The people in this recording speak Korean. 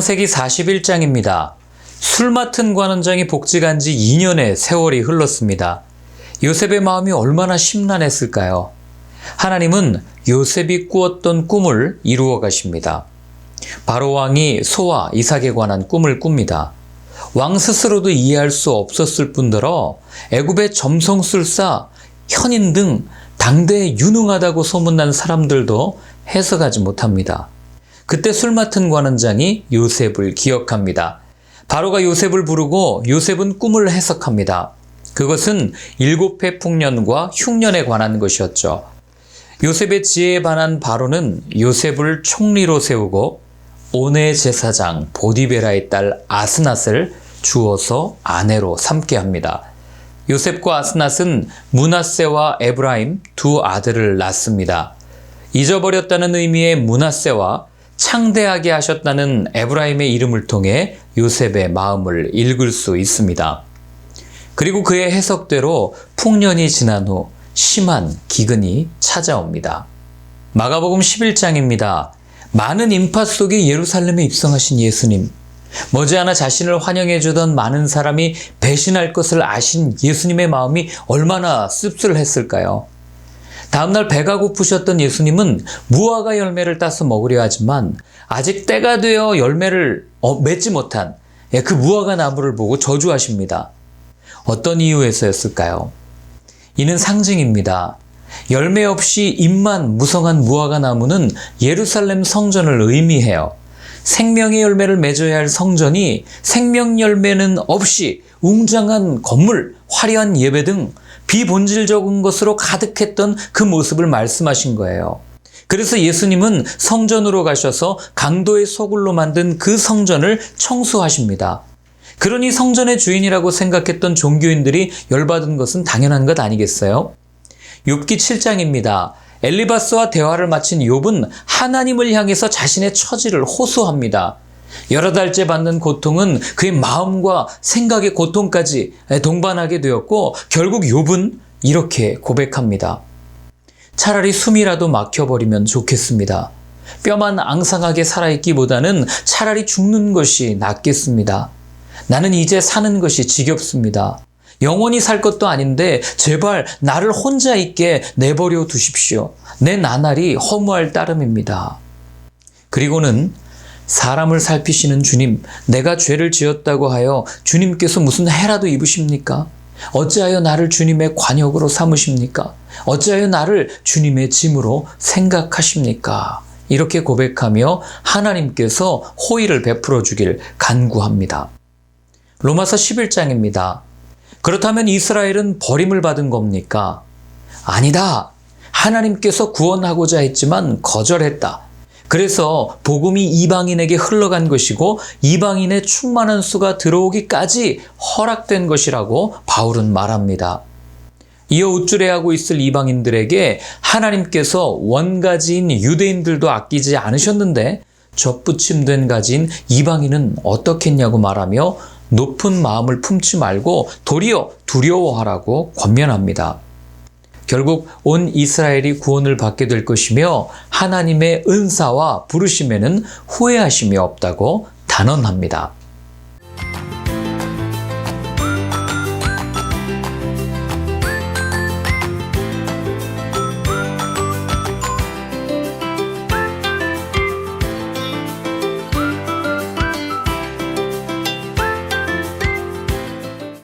창세기 41장입니다. 술 맡은 관원장이 복직한 지 2년의 세월이 흘렀습니다. 요셉의 마음이 얼마나 심란했을까요? 하나님은 요셉이 꾸었던 꿈을 이루어 가십니다. 바로 왕이 소와 이삭에 관한 꿈을 꿉니다. 왕 스스로도 이해할 수 없었을 뿐더러 애굽의 점성술사, 현인 등 당대에 유능하다고 소문난 사람들도 해석하지 못합니다. 그때 술 맡은 관원장이 요셉을 기억합니다. 바로가 요셉을 부르고 요셉은 꿈을 해석합니다. 그것은 7해 풍년과 흉년에 관한 것이었죠. 요셉의 지혜에 반한 바로는 요셉을 총리로 세우고 온의 제사장 보디베라의 딸 아스낫을 주어서 아내로 삼게 합니다. 요셉과 아스낫은 므낫세와 에브라임 두 아들을 낳습니다. 잊어버렸다는 의미의 므낫세와 창대하게 하셨다는 에브라임의 이름을 통해 요셉의 마음을 읽을 수 있습니다. 그리고 그의 해석대로 풍년이 지난 후 심한 기근이 찾아옵니다. 마가복음 11장입니다. 많은 인파 속에 예루살렘에 입성하신 예수님. 머지않아 자신을 환영해 주던 많은 사람이 배신할 것을 아신 예수님의 마음이 얼마나 씁쓸했을까요? 다음날 배가 고프셨던 예수님은 무화과 열매를 따서 먹으려 하지만 아직 때가 되어 열매를 맺지 못한 그 무화과 나무를 보고 저주하십니다. 어떤 이유에서였을까요? 이는 상징입니다. 열매 없이 잎만 무성한 무화과 나무는 예루살렘 성전을 의미해요. 생명의 열매를 맺어야 할 성전이 생명 열매는 없이 웅장한 건물, 화려한 예배 등 비본질적인 것으로 가득했던 그 모습을 말씀하신 거예요. 그래서 예수님은 성전으로 가셔서 강도의 소굴로 만든 그 성전을 청소하십니다. 그러니 성전의 주인이라고 생각했던 종교인들이 열받은 것은 당연한 것 아니겠어요? 욥기 7장입니다. 엘리바스와 대화를 마친 욥은 하나님을 향해서 자신의 처지를 호소합니다. 여러 달째 받는 고통은 그의 마음과 생각의 고통까지 동반하게 되었고 결국 욥은 이렇게 고백합니다. 차라리 숨이라도 막혀버리면 좋겠습니다. 뼈만 앙상하게 살아있기보다는 차라리 죽는 것이 낫겠습니다. 나는 이제 사는 것이 지겹습니다. 영원히 살 것도 아닌데 제발 나를 혼자 있게 내버려 두십시오. 내 나날이 허무할 따름입니다. 그리고는 사람을 살피시는 주님, 내가 죄를 지었다고 하여 주님께서 무슨 해라도 입으십니까? 어찌하여 나를 주님의 관역으로 삼으십니까? 어찌하여 나를 주님의 짐으로 생각하십니까? 이렇게 고백하며 하나님께서 호의를 베풀어 주길 간구합니다. 로마서 11장입니다. 그렇다면 이스라엘은 버림을 받은 겁니까? 아니다. 하나님께서 구원하고자 했지만 거절했다. 그래서 복음이 이방인에게 흘러간 것이고 이방인의 충만한 수가 들어오기까지 허락된 것이라고 바울은 말합니다. 이어 우쭐해하고 있을 이방인들에게 하나님께서 원가지인 유대인들도 아끼지 않으셨는데 접붙임된 가지인 이방인은 어떻겠냐고 말하며 높은 마음을 품지 말고 도리어 두려워하라고 권면합니다. 결국 온 이스라엘이 구원을 받게 될 것이며 하나님의 은사와 부르심에는 후회하심이 없다고 단언합니다.